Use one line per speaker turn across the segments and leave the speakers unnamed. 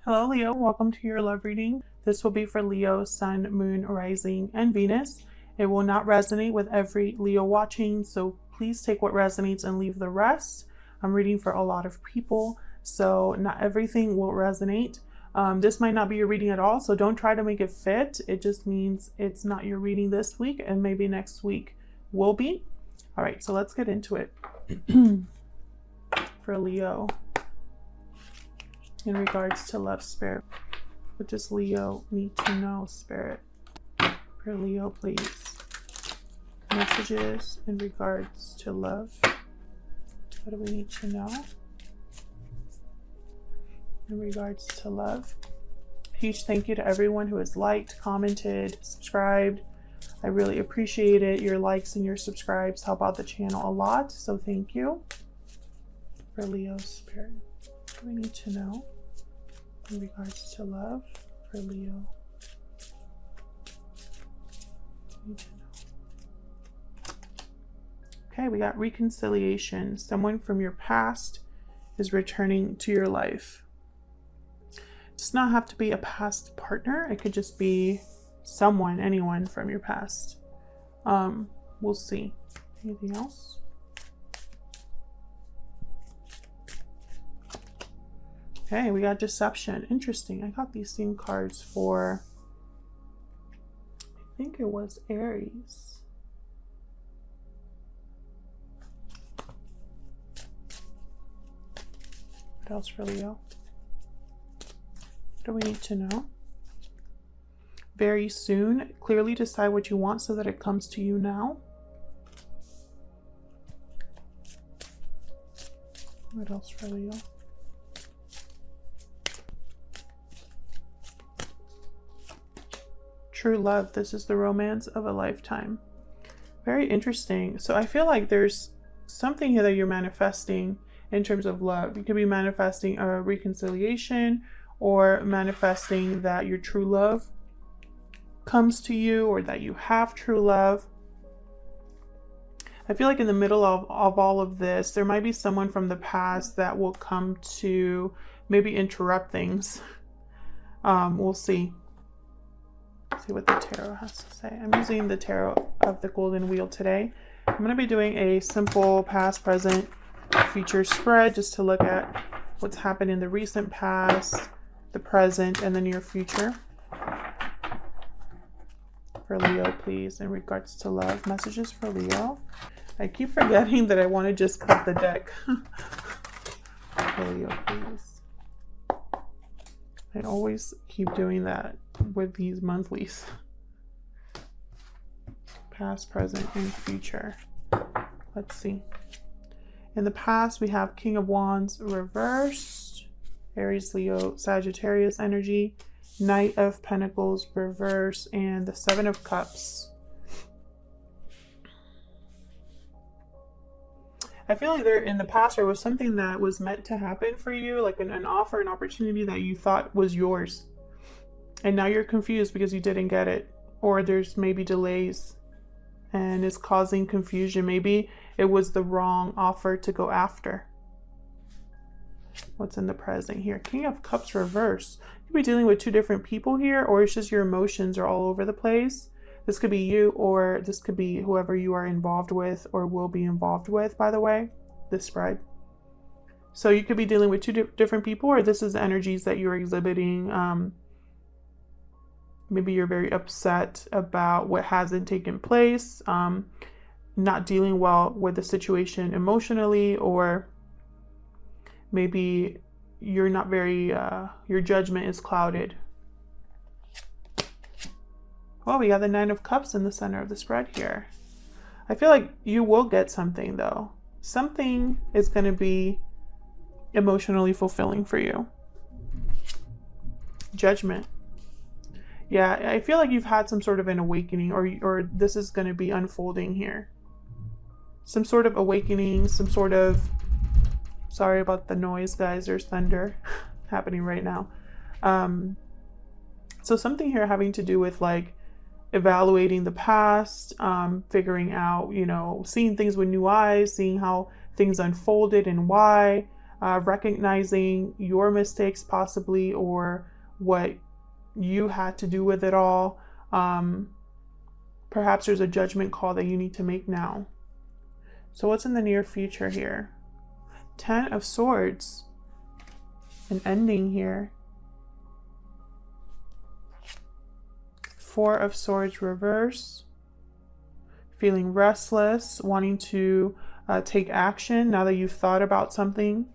Hello Leo, welcome to your love reading. This will be for Leo, Sun, Moon, Rising, and Venus. It will not resonate with every Leo watching, so please take what resonates and leave the rest. I'm reading for a lot of people, so not everything will resonate. This might not be your reading at all, so don't try to make it fit. It just means it's not your reading this week, and maybe next week will be. All right, so let's get into it. For Leo, in regards to love, Spirit, what does Leo need to know, Spirit? For Leo, please. Messages in regards to love. What do we need to know in regards to love? Huge thank you to everyone who has liked, commented, subscribed. I really appreciate it. Your likes and your subscribes help out the channel a lot, so thank you. For Leo, Spirit, what do we need to know in regards to love for Leo? Need to know. Okay, we got reconciliation. Someone from your past is returning to your life. It does not have to be a past partner. It could just be someone, anyone from your past. We'll see. Anything else? Okay, we got deception. Interesting. I got these same cards for, I think it was Aries. What else for Leo? What do we need to know? Very soon. Clearly decide what you want so that it comes to you now. What else for Leo? True love. This is the romance of a lifetime. Very interesting. So I feel like there's something here that you're manifesting in terms of love. You could be manifesting a reconciliation or manifesting that your true love comes to you or that you have true love. I feel like in the middle of all of this, there might be someone from the past that will come to maybe interrupt things. We'll see. See what the tarot has to say. I'm using the tarot of the golden wheel today. I'm going to be doing a simple past, present, future spread just to look at what's happened in the recent past, the present, and the near future. For Leo, please, in regards to love. Messages for Leo. I keep forgetting that I want to just cut the deck. For Leo, please. I always keep doing that with these monthlies. Past, present, and future. Let's see. In the past, we have King of Wands reversed, Aries, Leo, Sagittarius energy, Knight of Pentacles reversed, and the Seven of Cups. I feel like in the past there was something that was meant to happen for you, like an offer, an opportunity that you thought was yours. And now you're confused because you didn't get it. Or there's maybe delays and it's causing confusion. Maybe it was the wrong offer to go after. What's in the present here? King of Cups reverse. You could be dealing with two different people here, or it's just your emotions are all over the place. This could be you, or this could be whoever you are involved with or will be involved with, by the way, this spread. So you could be dealing with two different people, or this is the energies that you're exhibiting. Maybe you're very upset about what hasn't taken place, not dealing well with the situation emotionally, or maybe you're not very, your judgment is clouded. Well, we got the Nine of Cups in the center of the spread here. I feel like you will get something, though. Something is going to be emotionally fulfilling for you. Judgment. Yeah, I feel like you've had some sort of an awakening, or this is going to be unfolding here. Some sort of awakening, some sort of... Sorry about the noise, guys. There's thunder happening right now. So something here having to do with, like, evaluating the past, figuring out, seeing things with new eyes, seeing how things unfolded and why. recognizing your mistakes possibly, or what you had to do with it all. Perhaps there's a judgment call that you need to make now. So what's in the near future here? 10 of Swords. An ending here. 4 of Swords reverse. Feeling restless, wanting to take action now that you've thought about something.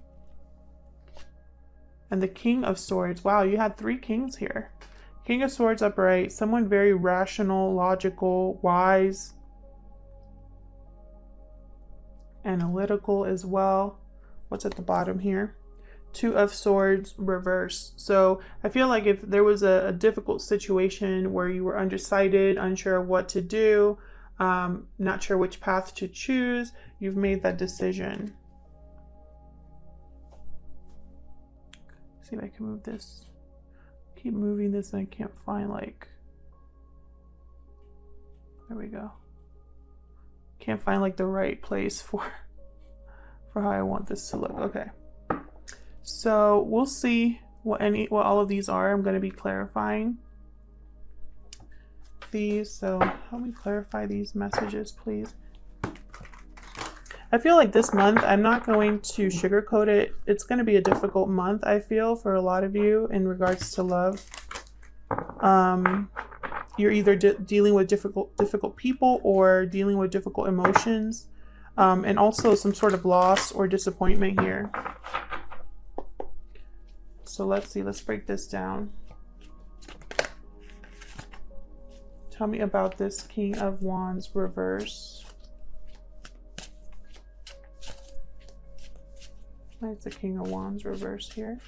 And the King of Swords. Wow, you had 3 kings here. King of Swords upright. Someone very rational, logical, wise, analytical as well. What's at the bottom here? 2 of Swords reverse. So I feel like if there was a difficult situation where you were undecided, unsure what to do, not sure which path to choose, you've made that decision. See if I can move this. Keep moving this and I can't find, like, there we go. Can't find like the right place for how I want this to look. Okay. So we'll see what all of these are. I'm going to be clarifying these. So help me clarify these messages, please. I feel like this month, I'm not going to sugarcoat it. It's going to be a difficult month, I feel, for a lot of you in regards to love. You're either dealing with difficult people or dealing with difficult emotions, and also some sort of loss or disappointment here. So let's see, let's break this down. Tell me about this King of Wands reverse. It's the King of Wands reverse here.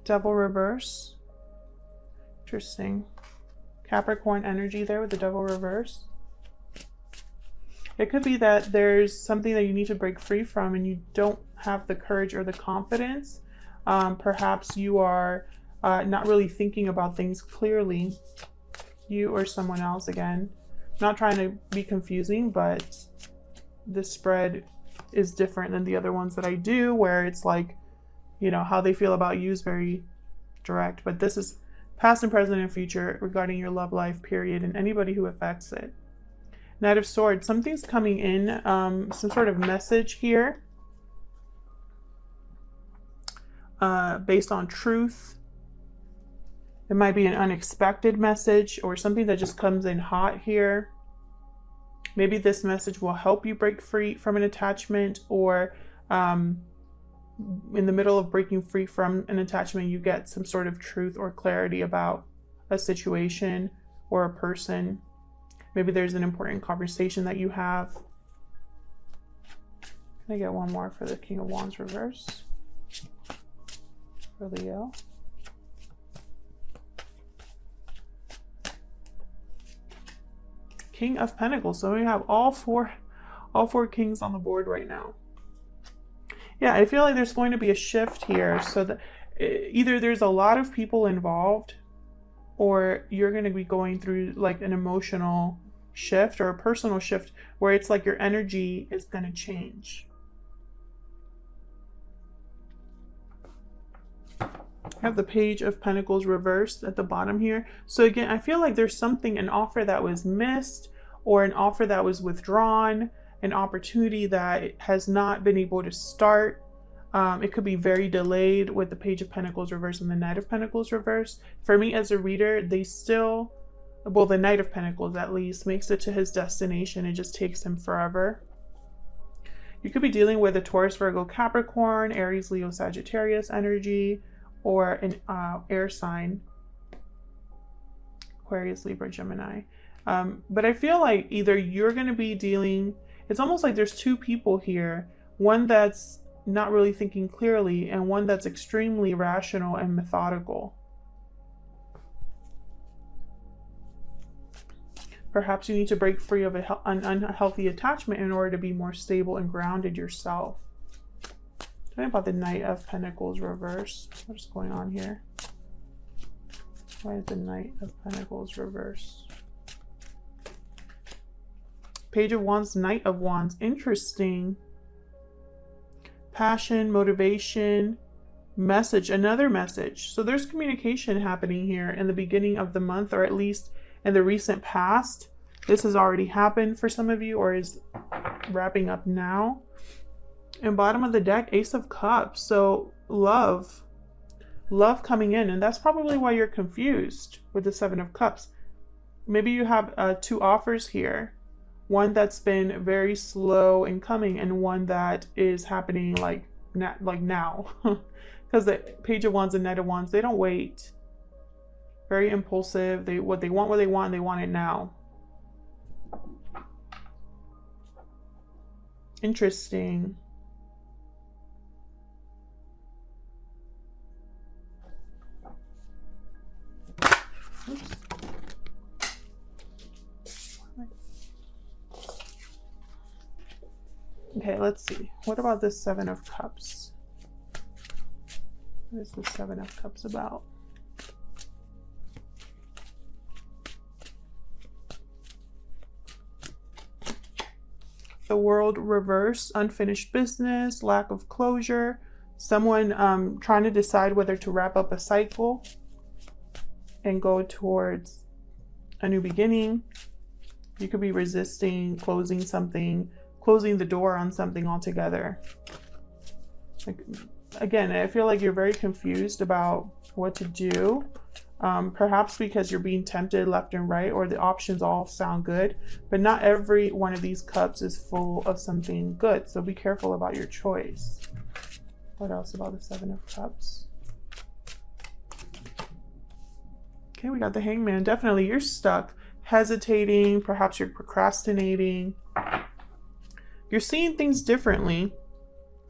Devil reverse. Interesting. Capricorn energy there with the Devil reverse. It could be that there's something that you need to break free from and you don't have the courage or the confidence. Perhaps you are not really thinking about things clearly. You or someone else, again. Not trying to be confusing, but this spread is different than the other ones that I do, where it's like, you know, how they feel about you is very direct. But this is past and present and future regarding your love life, period, and anybody who affects it. Knight of Swords. Something's coming in, some sort of message here based on truth. It might be an unexpected message or something that just comes in hot here. Maybe this message will help you break free from an attachment, or in the middle of breaking free from an attachment, you get some sort of truth or clarity about a situation or a person. Maybe there's an important conversation that you have. Can I get one more for the King of Wands reverse? For Leo. King of Pentacles. So we have all four kings on the board right now. Yeah, I feel like there's going to be a shift here. So that either there's a lot of people involved, or you're going to be going through like an emotional shift or a personal shift where it's like your energy is going to change. I have the Page of Pentacles reversed at the bottom here. So again, I feel like there's something, an offer that was missed, or an offer that was withdrawn, an opportunity that has not been able to start. It could be very delayed with the Page of Pentacles reversed and the Knight of Pentacles reversed. For me as a reader, they still, well, the Knight of Pentacles at least makes it to his destination. It just takes him forever. You could be dealing with a Taurus, Virgo, Capricorn, Aries, Leo, Sagittarius energy, or an air sign, Aquarius, Libra, Gemini. But I feel like either you're going to be dealing, it's almost like there's two people here, one that's not really thinking clearly and one that's extremely rational and methodical. Perhaps you need to break free of an unhealthy attachment in order to be more stable and grounded yourself. Tell me about the Knight of Pentacles reverse. What's going on here? Why is the Knight of Pentacles reverse? Page of Wands, Knight of Wands. Interesting. Passion, motivation, message, another message. So there's communication happening here in the beginning of the month, or at least in the recent past. This has already happened for some of you, or is wrapping up now. And bottom of the deck, Ace of Cups. So love coming in, and that's probably why you're confused with the Seven of Cups. Maybe you have two offers here, one that's been very slow in coming and one that is happening like now. Because the Page of Wands and Knight of Wands, they don't wait. Very impulsive. What they want, and they want it now. Interesting. Oops. Okay, let's see. What about this Seven of Cups? What is the Seven of Cups about? The World reverse, unfinished business, lack of closure, someone trying to decide whether to wrap up a cycle and go towards a new beginning. You could be resisting closing something, closing the door on something altogether. Like, again, I feel like you're very confused about what to do. Perhaps because you're being tempted left and right, or the options all sound good, but not every one of these cups is full of something good. So be careful about your choice. What else about the Seven of Cups? Okay, we got the Hangman. Definitely you're stuck, hesitating, perhaps you're procrastinating. You're seeing things differently.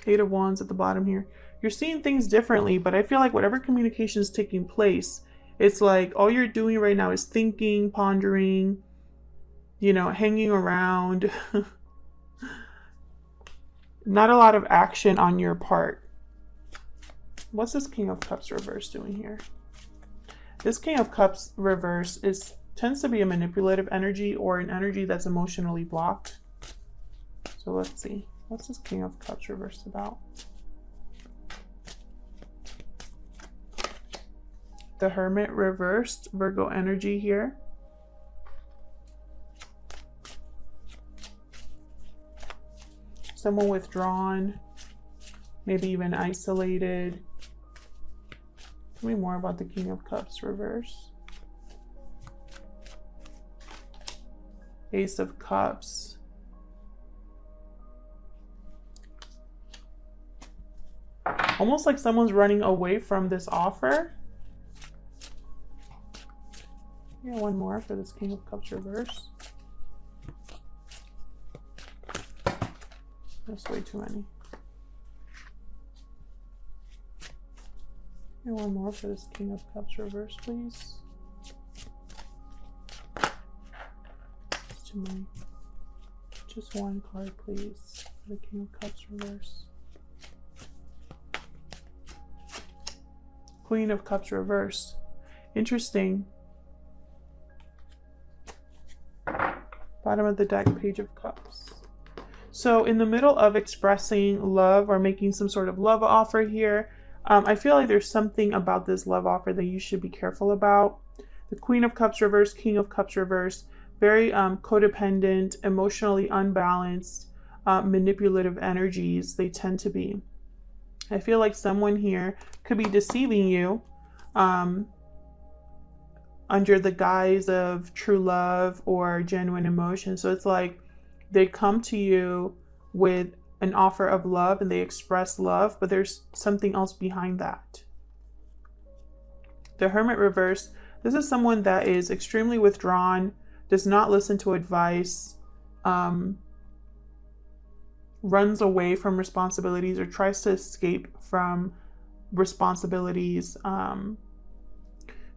Eight of Wands at the bottom here. You're seeing things differently, but I feel like whatever communication is taking place, it's like all you're doing right now is thinking, pondering, you know, hanging around. Not a lot of action on your part. What's this King of Cups reverse doing here? This King of Cups reverse tends to be a manipulative energy, or an energy that's emotionally blocked. So let's see. What's this King of Cups reverse about? The Hermit reversed, Virgo energy here. Someone withdrawn, maybe even isolated. Tell me more about the King of Cups reverse. Ace of Cups. Almost like someone's running away from this offer. Yeah, one more for this King of Cups reverse. That's way too many. Yeah, one more for this King of Cups reverse, please. It's too many. Just one card, please, for the King of Cups reverse. Queen of Cups reverse. Interesting. Bottom of the deck, Page of Cups. So in the middle of expressing love or making some sort of love offer here, I feel like there's something about this love offer that you should be careful about. The Queen of Cups reverse, King of Cups reverse, very codependent, emotionally unbalanced, manipulative energies they tend to be. I feel like someone here could be deceiving you under the guise of true love or genuine emotion. So it's like they come to you with an offer of love and they express love, but there's something else behind that. The Hermit reverse, this is someone that is extremely withdrawn, does not listen to advice, runs away from responsibilities or tries to escape from responsibilities.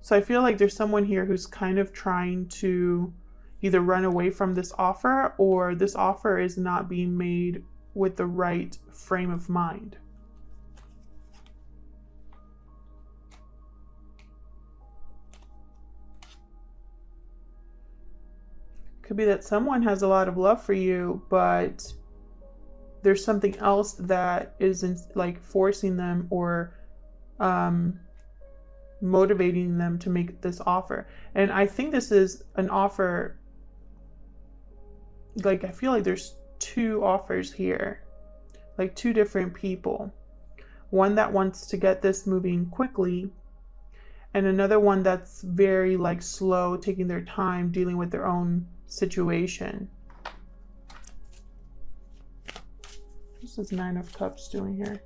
So I feel like there's someone here who's kind of trying to either run away from this offer, or this offer is not being made with the right frame of mind. Could be that someone has a lot of love for you, but there's something else that isn't like forcing them or motivating them to make this offer. And I think this is an offer, like I feel like there's two offers here, like two different people. One that wants to get this moving quickly, and another one that's very like slow, taking their time, dealing with their own situation. What's this Nine of Cups doing here?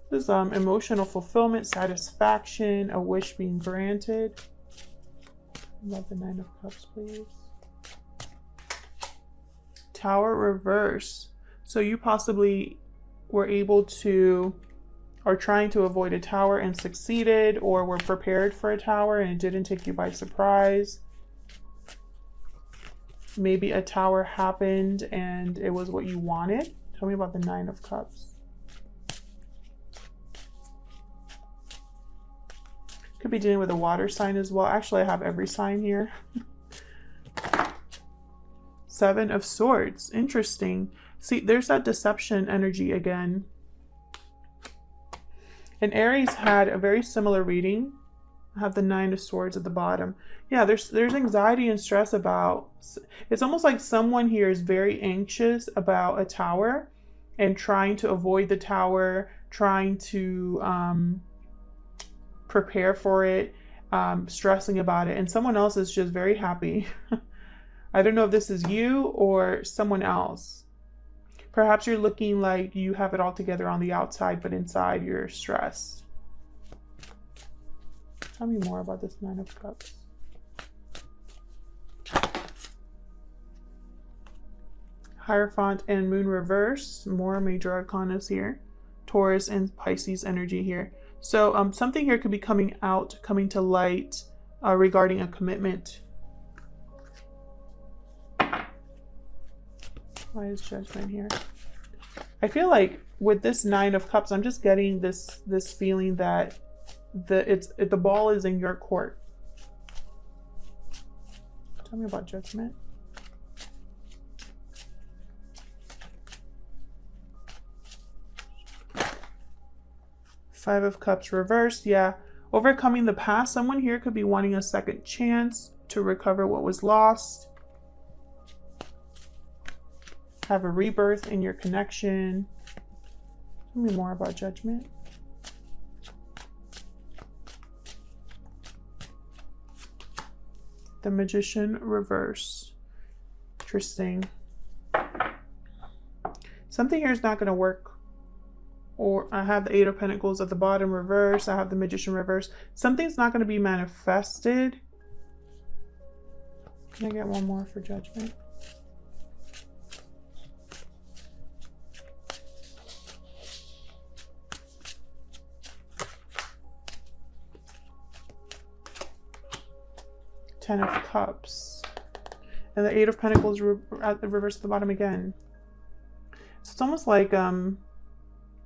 This is emotional fulfillment, satisfaction, a wish being granted. Love the Nine of Cups, please. Tower reverse. So you possibly were able to, or trying to avoid a tower and succeeded, or were prepared for a tower and it didn't take you by surprise. Maybe a tower happened and it was what you wanted. Tell me about the Nine of Cups. Could be dealing with a water sign as well. Actually, I have every sign here. Seven of Swords. Interesting. See, there's that deception energy again. And Aries had a very similar reading. I have the Nine of Swords at the bottom. Yeah, there's anxiety and stress about, it's almost like someone here is very anxious about a tower and trying to avoid the tower, trying to prepare for it, stressing about it. And someone else is just very happy. I don't know if this is you or someone else. Perhaps you're looking like you have it all together on the outside, but inside you're stressed. Tell me more about this Nine of Cups. Hierophant and Moon reverse. More major arcanas here. Taurus and Pisces energy here. So something here could be coming out, coming to light regarding a commitment. Why is Judgment here? I feel like with this Nine of Cups, I'm just getting this feeling that the ball is in your court. Tell me about Judgment. Five of Cups reversed. Yeah, overcoming the past. Someone here could be wanting a second chance to recover what was lost. Have a rebirth in your connection. Tell me more about Judgment. The Magician reverse. Interesting. Something here is not going to work. Or I have the Eight of Pentacles at the bottom reverse. I have the Magician reverse. Something's not going to be manifested. Can I get one more for Judgment? Ten of Cups. And the Eight of Pentacles at the reverse at the bottom again. So it's almost like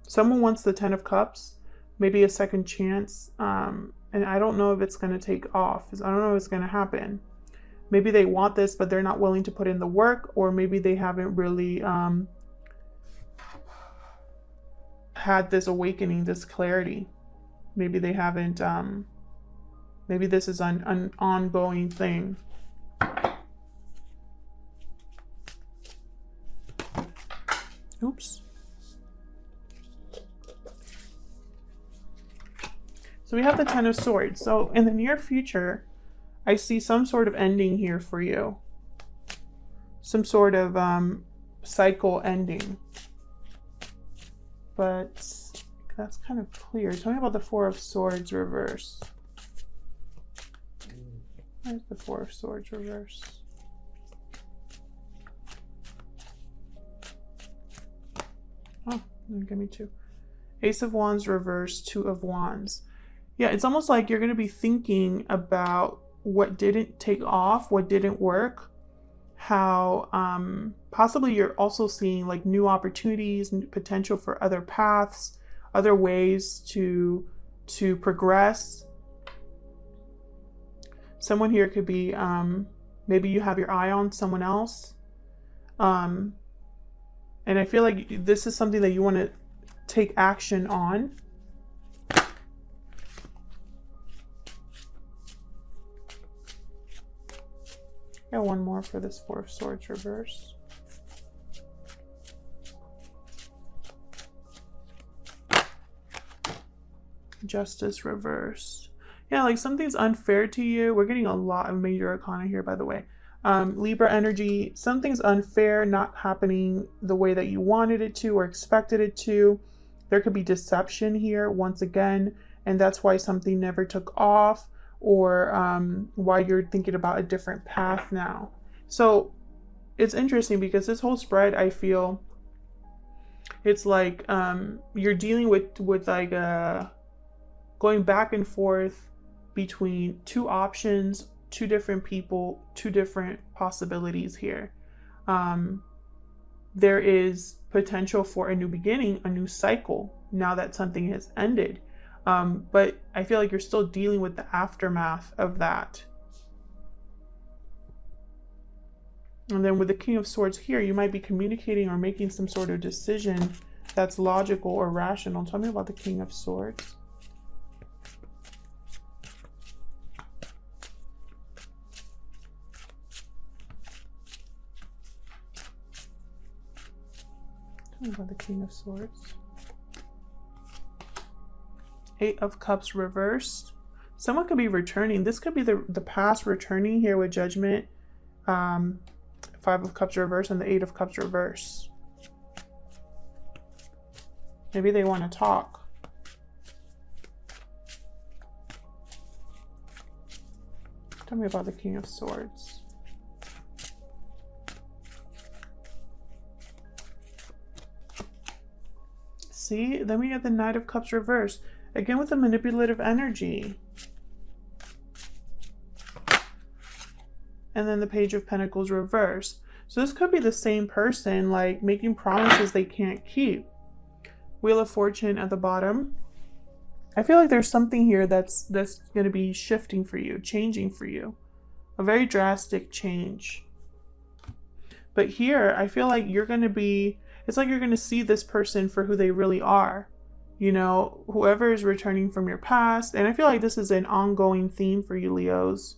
someone wants the Ten of Cups, maybe a second chance, and I don't know if it's going to take off. I don't know if it's going to happen. Maybe they want this, but they're not willing to put in the work, or maybe they haven't really had this awakening, this clarity. Maybe they haven't, maybe this is an ongoing thing. Oops. So we have the Ten of Swords. So in the near future, I see some sort of ending here for you. Some sort of cycle ending. But that's kind of clear. Tell me about the Four of Swords reverse. Where's the Four of Swords reverse? Oh, give me two. Ace of Wands reverse, Two of Wands. Yeah, it's almost like you're going to be thinking about what didn't take off, what didn't work, how possibly you're also seeing like new opportunities, potential for other paths, other ways to progress. Someone here could be Maybe you have your eye on someone else. And I feel like this is something that you want to take action on. Got one more for this Four of Swords reverse. Justice reversed. Yeah, like something's unfair to you. We're getting a lot of major arcana here, by the way. Libra energy, something's unfair, not happening the way that you wanted it to or expected it to. There could be deception here once again, and that's why something never took off, or why you're thinking about a different path now. So it's interesting because this whole spread, I feel it's like you're dealing with like going back and forth between two options, two different people, two different possibilities here. There is potential for a new beginning, a new cycle, now that something has ended. But I feel like you're still dealing with the aftermath of that. And then with the King of Swords here, you might be communicating or making some sort of decision that's logical or rational. Tell me about the King of Swords. Tell me about the King of Swords. Eight of Cups reversed. Someone could be returning. This could be the past returning here with Judgment. Five of Cups reversed and the Eight of Cups reversed. Maybe they want to talk. Tell me about the King of Swords. See, then we get the Knight of Cups reversed. Again with the manipulative energy. And then the Page of Pentacles reversed. So this could be the same person, like making promises they can't keep. Wheel of Fortune at the bottom. I feel like there's something here that's going to be shifting for you, changing for you. A very drastic change. But here, I feel like you're going to be, it's like you're going to see this person for who they really are. You know, whoever is returning from your past. And I feel like this is an ongoing theme for you, Leos.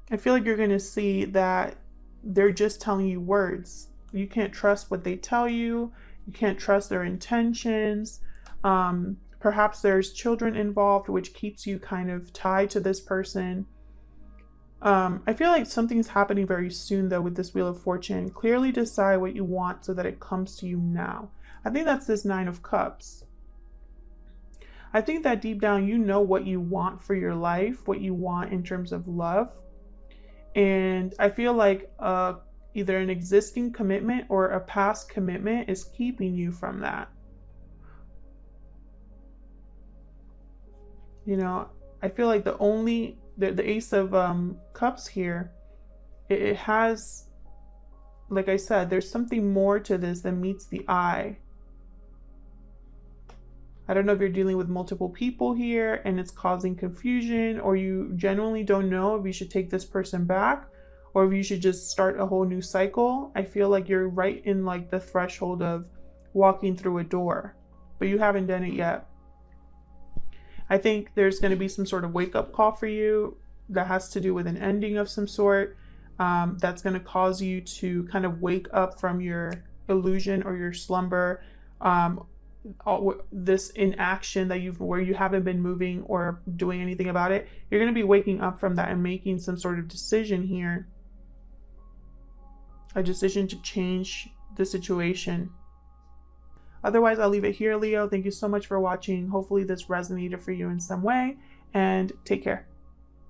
I feel like you're going to see that they're just telling you words. You can't trust what they tell you. You can't trust their intentions. Perhaps there's children involved, which keeps you kind of tied to this person. I feel like something's happening very soon, though, with this Wheel of Fortune. Clearly decide what you want so that it comes to you now. I think that's this Nine of Cups. I think that deep down, you know what you want for your life, what you want in terms of love. And I feel like either an existing commitment or a past commitment is keeping you from that. You know, I feel like the Ace of Cups here, it has, like I said, there's something more to this than meets the eye. I don't know if you're dealing with multiple people here and it's causing confusion, or you genuinely don't know if you should take this person back or if you should just start a whole new cycle. I feel like you're right in like the threshold of walking through a door, but you haven't done it yet. I think there's going to be some sort of wake-up call for you that has to do with an ending of some sort, that's going to cause you to kind of wake up from your illusion or your slumber, this inaction that where you haven't been moving or doing anything about it. You're going to be waking up from that and making some sort of decision here, a decision to change the situation. Otherwise, I'll leave it here, Leo. Thank you so much for watching. Hopefully this resonated for you in some way, and take care.